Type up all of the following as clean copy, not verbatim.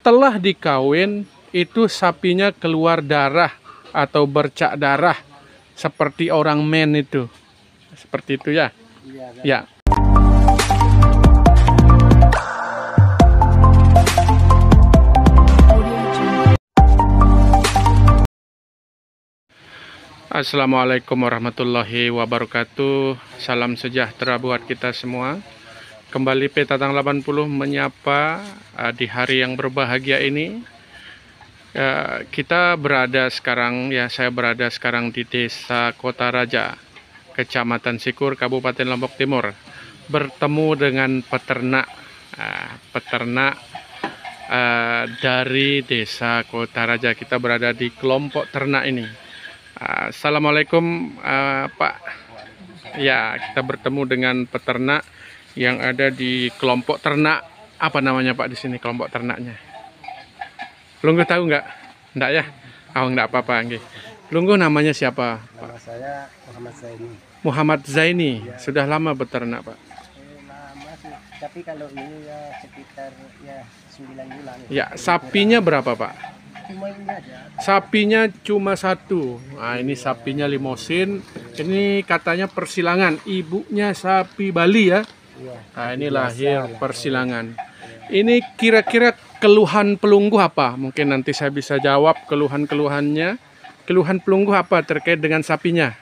setelah dikawin itu sapinya keluar darah atau bercak darah seperti orang men itu. Seperti itu ya? Iya, kan? Ya. Assalamualaikum warahmatullahi wabarakatuh. Salam sejahtera buat kita semua. Kembali Petatang 80 menyapa di hari yang berbahagia ini. Kita berada sekarang, saya berada sekarang di Desa Kota Raja, Kecamatan Sikur, Kabupaten Lombok Timur. Bertemu dengan peternak dari Desa Kota Raja. Kita berada di kelompok ternak ini. Assalamualaikum Pak. Ya, kita bertemu dengan peternak yang ada di kelompok ternak. Apa namanya Pak di sini kelompok ternaknya? Lungguh tahu nggak? Nggak ya? Oh, nggak apa-apa. Lungguh namanya siapa? Nama saya Muhammad Zaini. Muhammad Zaini. Ya. Sudah lama beternak Pak? Lama sih, tapi kalau ini ya sekitar 9 bulan. Ya, sapinya berapa Pak? Cuma ini aja. Sapinya cuma satu. Nah, ini sapinya limosin. Ini katanya persilangan. Ibunya sapi Bali ya. Iya. Nah, ini lahir persilangan. Ini kira-kira keluhan pelungguh apa? Mungkin nanti saya bisa jawab keluhan-keluhannya. Keluhan pelungguh apa terkait dengan sapinya?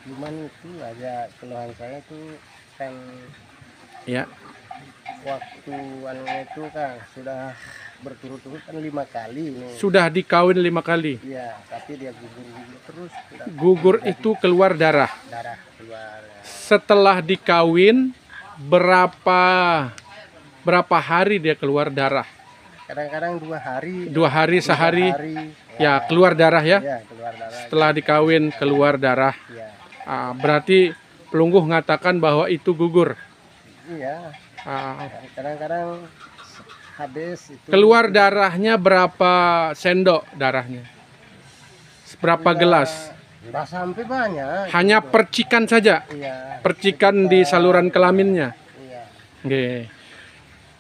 Cuman itu aja keluhan saya tuh kan Ya. waktu anunya itu kan sudah berturut-turut kan 5 kali ini. Sudah dikawin 5 kali. Iya, tapi dia gugur terus. Gugur itu keluar darah. Darah keluar. Setelah dikawin berapa hari dia keluar darah? Kadang-kadang 2 hari. 2 hari, 3 sehari. hari, Ya, keluar darah ya. Iya, keluar darah. Setelah dikawin keluar darah. Iya. Berarti pelungguh mengatakan bahwa itu gugur. Iya. Ah, Kadang-kadang habis itu. keluar darahnya berapa sendok darahnya? Berapa gelas? Nggak sampai banyak. Hanya percikan saja. Iya. Percikan di saluran kelaminnya. Iya. Oke.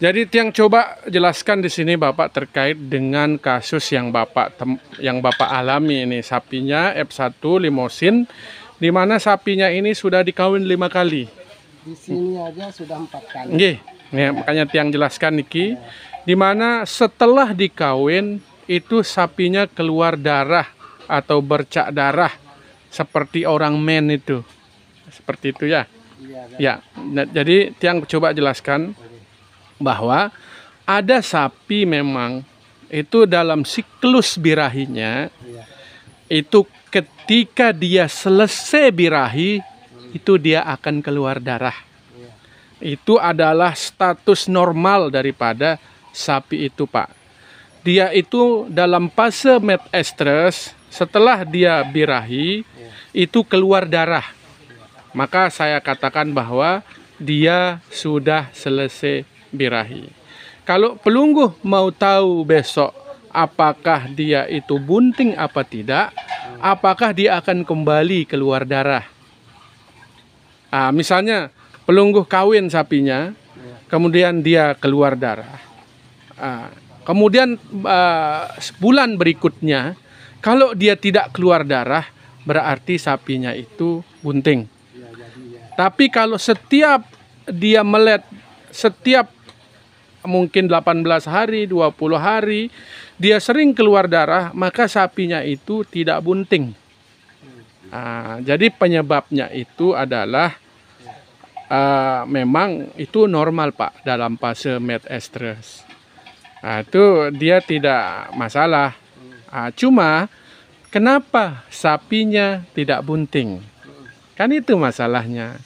Jadi yang coba jelaskan di sini Bapak terkait dengan kasus yang Bapak alami ini, sapinya F1 limosin, di mana sapinya ini sudah dikawin 5 kali. Di sini aja sudah 4 kali. Nggih. Nih, makanya tiang jelaskan niki, di mana setelah dikawin itu sapinya keluar darah atau bercak darah seperti orang men itu. Seperti itu ya. Iya. Kan? Ya. Nah, jadi tiang coba jelaskan bahwa ada sapi memang itu dalam siklus birahinya, Iya. itu ketika dia selesai birahi itu dia akan keluar darah. Iya. Itu adalah status normal daripada sapi itu Pak. Dia itu dalam fase metestrus, setelah dia birahi itu keluar darah. Maka saya katakan bahwa dia sudah selesai birahi. Kalau pelungguh mau tahu besok apakah dia itu bunting apa tidak, apakah dia akan kembali keluar darah. Misalnya pelungguh kawin sapinya, kemudian dia keluar darah. Kemudian sebulan berikutnya, kalau dia tidak keluar darah, berarti sapinya itu bunting. Iya, jadi ya. Tapi kalau setiap dia melet, setiap mungkin 18 hari, 20 hari, dia sering keluar darah, maka sapinya itu tidak bunting. Jadi penyebabnya itu adalah memang itu normal Pak dalam fase metestrus. Itu dia tidak masalah. Cuma kenapa sapinya tidak bunting? Kan itu masalahnya.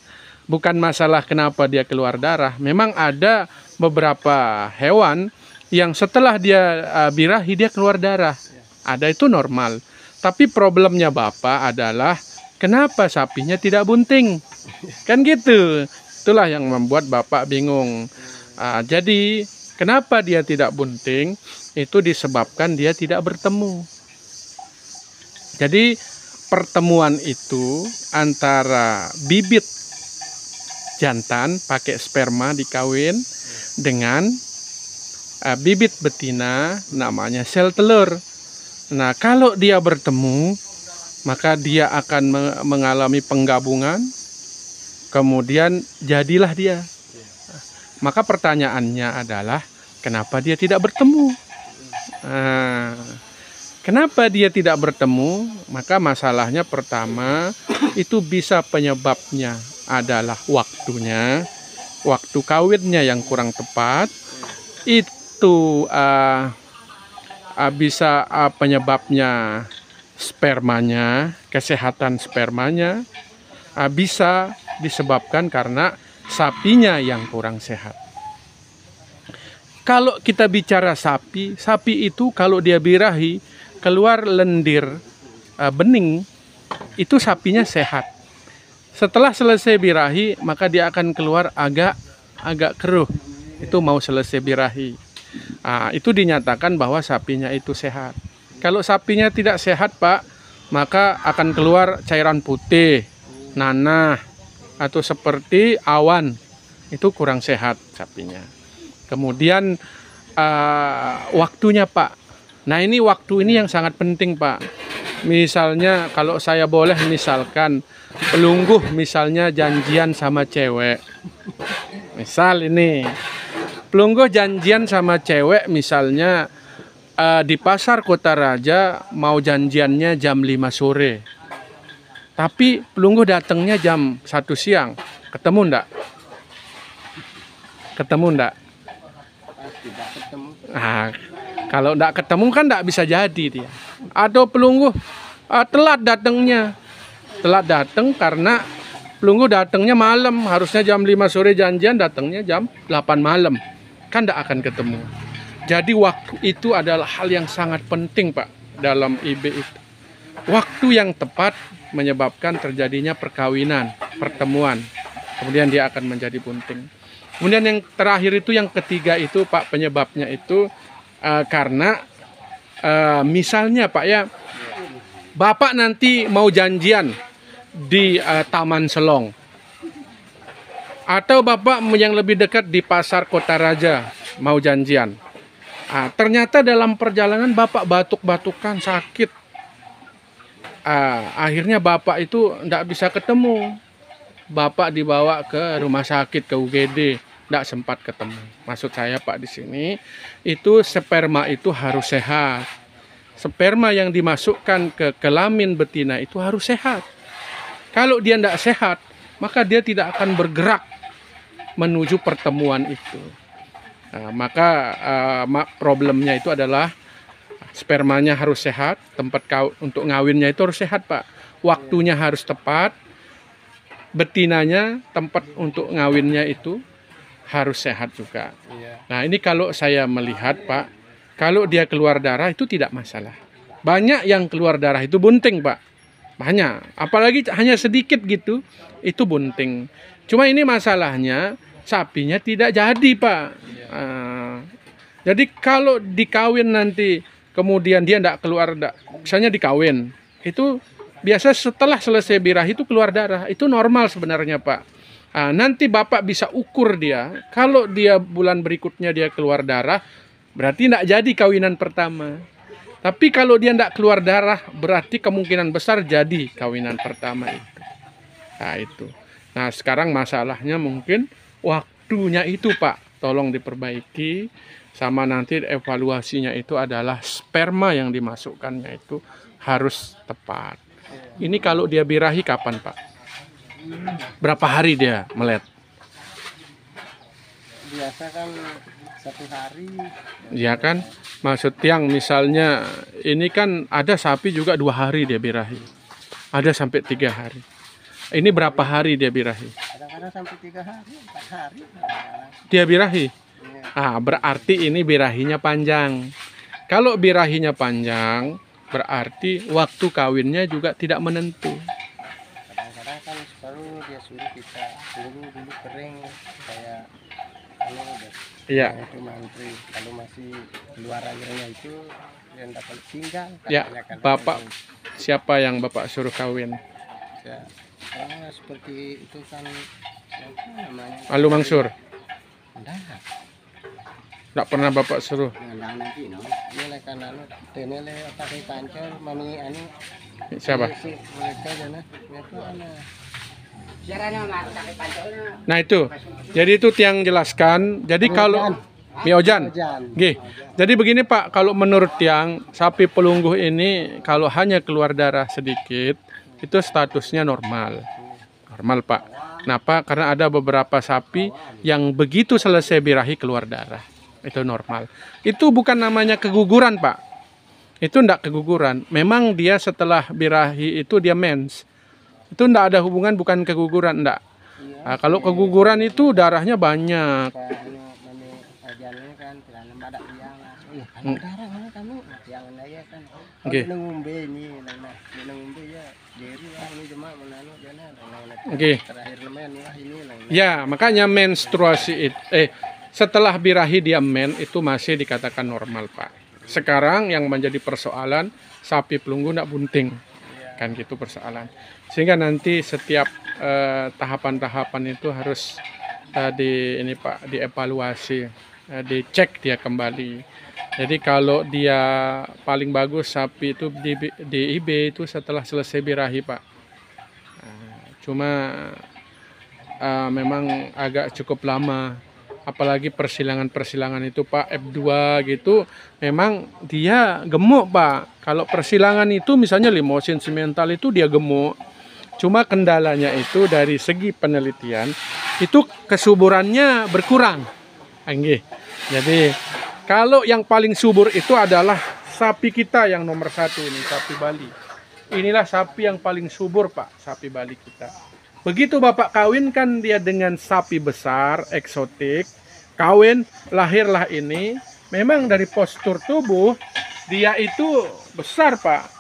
Bukan masalah kenapa dia keluar darah. Memang ada beberapa hewan yang setelah dia birahi dia keluar darah. Ada, itu normal. Tapi problemnya Bapak adalah kenapa sapinya tidak bunting? Kan gitu. Itulah yang membuat Bapak bingung. Jadi kenapa dia tidak bunting? Itu disebabkan dia tidak bertemu. Jadi pertemuan itu antara bibit jantan pakai sperma dikawin dengan bibit betina namanya sel telur. Nah, kalau dia bertemu, maka dia akan mengalami penggabungan, kemudian jadilah dia. Maka pertanyaannya adalah, kenapa dia tidak bertemu? Nah, kenapa dia tidak bertemu? Maka masalahnya pertama, itu bisa penyebabnya adalah waktunya, waktu kawinnya yang kurang tepat. Itu bisa penyebabnya spermanya, kesehatan spermanya, bisa disebabkan karena sapinya yang kurang sehat. Kalau kita bicara sapi, sapi itu kalau dia birahi keluar lendir bening, itu sapinya sehat. Setelah selesai birahi, maka dia akan keluar agak keruh. Itu mau selesai birahi. Itu dinyatakan bahwa sapinya itu sehat. Kalau sapinya tidak sehat, Pak, maka akan keluar cairan putih, nanah, atau seperti awan. Itu kurang sehat sapinya. Kemudian waktunya, Pak. Nah, ini waktu ini yang sangat penting, Pak. Misalnya kalau saya boleh misalkan pelungguh misalnya janjian sama cewek. Misal ini pelungguh janjian sama cewek misalnya di pasar Kota Raja mau janjiannya jam 5 sore. Tapi pelungguh datangnya jam 1 siang. Ketemu enggak? Ketemu enggak? Tidak ketemu. Nah, kalau enggak ketemu kan enggak bisa jadi dia. Atau pelungguh telat datangnya. Telat datang karena pelungguh datangnya malam. Harusnya jam 5 sore janjian, datangnya jam 8 malam. Kan enggak akan ketemu. Jadi waktu itu adalah hal yang sangat penting, Pak, dalam IB itu. Waktu yang tepat menyebabkan terjadinya perkawinan, pertemuan. Kemudian dia akan menjadi bunting. Kemudian yang terakhir itu, yang ketiga itu, Pak, penyebabnya itu karena misalnya, Pak, ya, Bapak nanti mau janjian di Taman Selong, atau Bapak yang lebih dekat di Pasar Kota Raja mau janjian. Ternyata dalam perjalanan Bapak batuk-batukan, sakit. Akhirnya Bapak itu tidak bisa ketemu. Bapak dibawa ke rumah sakit, ke UGD, tidak sempat ketemu. Maksud saya, Pak, di sini itu sperma itu harus sehat. Sperma yang dimasukkan ke kelamin betina itu harus sehat. Kalau dia tidak sehat, maka dia tidak akan bergerak menuju pertemuan itu. Maka problemnya itu adalah spermanya harus sehat, tempat untuk ngawinnya itu harus sehat, Pak. Waktunya harus tepat, betinanya, tempat untuk ngawinnya itu harus sehat juga. Nah, ini kalau saya melihat, Pak, kalau dia keluar darah itu tidak masalah. Banyak yang keluar darah itu bunting, Pak. Banyak. Apalagi hanya sedikit gitu, itu bunting. Cuma ini masalahnya, sapinya tidak jadi, Pak. Jadi kalau dikawin nanti, kemudian dia tidak keluar, misalnya dikawin, itu biasa setelah selesai birahi itu keluar darah. Itu normal sebenarnya, Pak. Nanti Bapak bisa ukur dia. Kalau dia bulan berikutnya dia keluar darah, berarti tidak jadi kawinan pertama. Tapi kalau dia tidak keluar darah, berarti kemungkinan besar jadi kawinan pertama itu. Itu. Nah, sekarang masalahnya mungkin waktunya itu, Pak. Tolong diperbaiki. Sama nanti evaluasinya itu adalah sperma yang dimasukkannya itu harus tepat. Ini kalau dia birahi kapan, Pak? Berapa hari dia melet? Biasa kan 1 hari. Ya kan? Maksud yang misalnya ini kan ada sapi juga 2 hari dia birahi. Ada sampai 3 hari. Ini berapa hari dia birahi? Kadang-kadang sampai 3 hari, 4 hari. Dia birahi? Berarti ini birahinya panjang. Kalau birahinya panjang, berarti waktu kawinnya juga tidak menentu. Kadang-kadang kan selalu dia suruh kita tunggu dulu kering, kayak kalau Iya. itu mantri. Kalau masih keluar airnya itu dia dapat tinggal. Ya, Bapak, siapa yang Bapak suruh kawin? Ya, seperti itu kan, siapa namanya? Alu Mangsur. Enggak. Nggak pernah Bapak suruh. Ini kan anu, ini pakai pancor, mami anu. Siapa? Si mereka jana, mereka ana. Nah itu. Jadi itu Tiang jelaskan. Jadi kalau Miojan. Oke. Jadi begini Pak, kalau menurut Tiang, sapi pelungguh ini kalau hanya keluar darah sedikit, itu statusnya normal. Normal Pak. Kenapa? Karena ada beberapa sapi yang begitu selesai birahi keluar darah. Itu normal. Itu bukan namanya keguguran Pak. Itu enggak keguguran. Memang dia setelah birahi itu dia mens. Itu enggak ada hubungan, bukan keguguran, enggak. Nah, kalau keguguran itu darahnya banyak. Oke. Oke. Ya, makanya menstruasi setelah birahi dia men itu masih dikatakan normal, Pak. Sekarang yang menjadi persoalan sapi pelunggu enggak bunting. Kan gitu persoalan. Sehingga nanti setiap tahapan-tahapan itu harus dievaluasi, dicek dia kembali. Jadi kalau dia paling bagus sapi itu di IB itu setelah selesai birahi Pak. Cuma memang agak cukup lama. Apalagi persilangan-persilangan itu Pak F2 gitu, memang dia gemuk Pak. Kalau persilangan itu misalnya limosin simental itu dia gemuk. Cuma kendalanya itu dari segi penelitian itu kesuburannya berkurang. Jadi kalau yang paling subur itu adalah sapi kita yang nomor 1 ini, sapi Bali. Inilah sapi yang paling subur Pak, sapi Bali kita. Begitu Bapak kawinkan dia dengan sapi besar, eksotik, kawin, lahirlah ini, memang dari postur tubuh, dia itu besar Pak.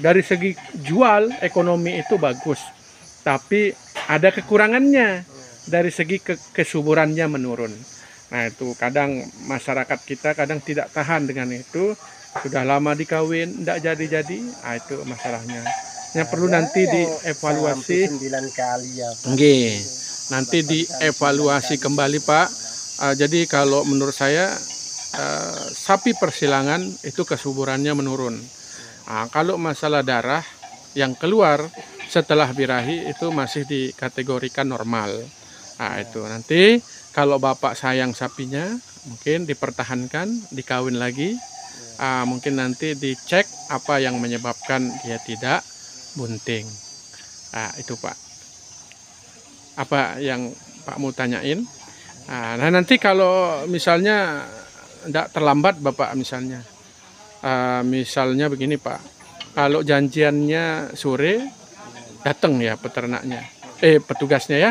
Dari segi jual, ekonomi itu bagus. Tapi ada kekurangannya, dari segi kesuburannya menurun. Nah itu kadang masyarakat kita kadang tidak tahan dengan itu. Sudah lama dikawin, tidak jadi-jadi, nah, itu masalahnya. Yang perlu nanti dievaluasi. 9 kali ya Pak. Nanti dievaluasi kembali Pak. Jadi kalau menurut saya sapi persilangan itu kesuburannya menurun. Kalau masalah darah yang keluar setelah birahi itu masih dikategorikan normal. Itu nanti kalau Bapak sayang sapinya mungkin dipertahankan, dikawin lagi. Mungkin nanti dicek apa yang menyebabkan dia tidak bunting. Itu Pak. Apa yang Pak mau tanyain? Nah nanti kalau misalnya tidak terlambat Bapak misalnya. Misalnya begini Pak. Kalau janjiannya sore datang ya peternaknya. Petugasnya ya.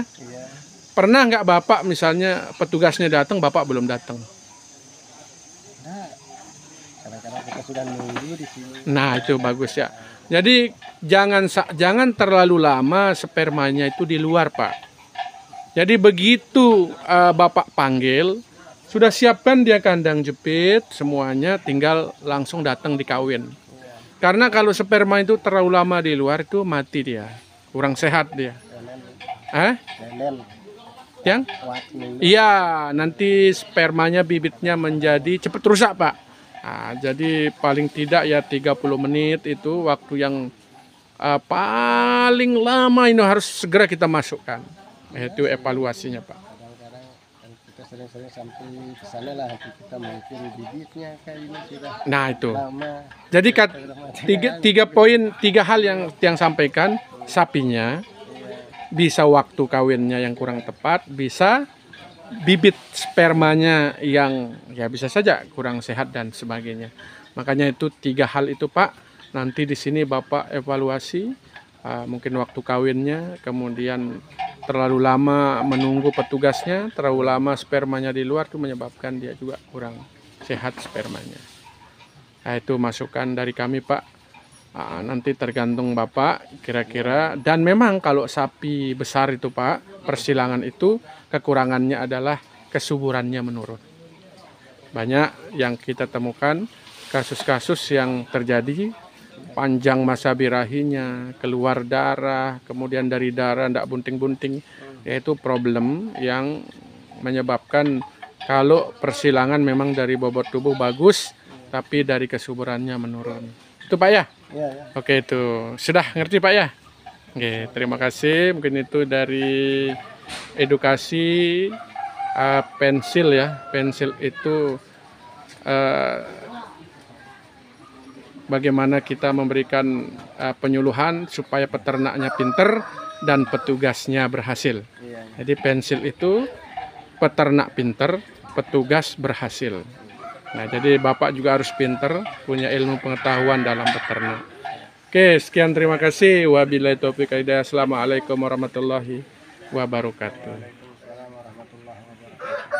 Pernah nggak Bapak misalnya petugasnya datang Bapak belum datang? Kadang-kadang kita sudah nunggu di sini. Nah itu bagus ya. Jadi jangan terlalu lama spermanya itu di luar Pak. Jadi begitu Bapak panggil, sudah siapkan dia kandang jepit semuanya, tinggal langsung datang dikawin. Karena kalau sperma itu terlalu lama di luar itu mati dia, kurang sehat dia. Yang? Iya, nanti spermanya bibitnya menjadi cepat rusak Pak. Jadi paling tidak ya 30 menit itu waktu yang paling lama ini harus segera kita masukkan. Itu evaluasinya Pak. Kadang-kadang kita sering-sering sampai ke sana lah, kita mungkin bibitnya kayak ini sudah Nah itu. lama. Jadi tiga hal yang sampaikan, sapinya bisa waktu kawinnya yang kurang tepat, bisa bibit spermanya yang ya bisa saja kurang sehat dan sebagainya. Makanya itu 3 hal itu Pak. Nanti di sini Bapak evaluasi mungkin waktu kawinnya, kemudian terlalu lama menunggu petugasnya, terlalu lama spermanya di luar itu menyebabkan dia juga kurang sehat spermanya. Nah, itu masukan dari kami Pak. Nanti tergantung Bapak kira-kira, dan memang kalau sapi besar itu Pak, persilangan itu kekurangannya adalah kesuburannya menurun. Banyak yang kita temukan kasus-kasus yang terjadi panjang masa birahinya, keluar darah, kemudian dari darah tidak bunting-bunting, yaitu problem yang menyebabkan kalau persilangan memang dari bobot tubuh bagus, tapi dari kesuburannya menurun. Itu Pak ya? Iya, ya. Oke, itu sudah ngerti Pak ya? Oke, terima kasih. Mungkin itu dari edukasi pensil ya. Pensil itu bagaimana kita memberikan penyuluhan supaya peternaknya pinter dan petugasnya berhasil. Iya, ya. Jadi pensil itu peternak pinter, petugas berhasil. Nah, jadi Bapak juga harus pinter, punya ilmu pengetahuan dalam peternak. Oke, sekian terima kasih. Wabillahi taufiq wal hidayah. Assalamualaikum warahmatullahi wabarakatuh. Waalaikumsalam warahmatullahi wabarakatuh.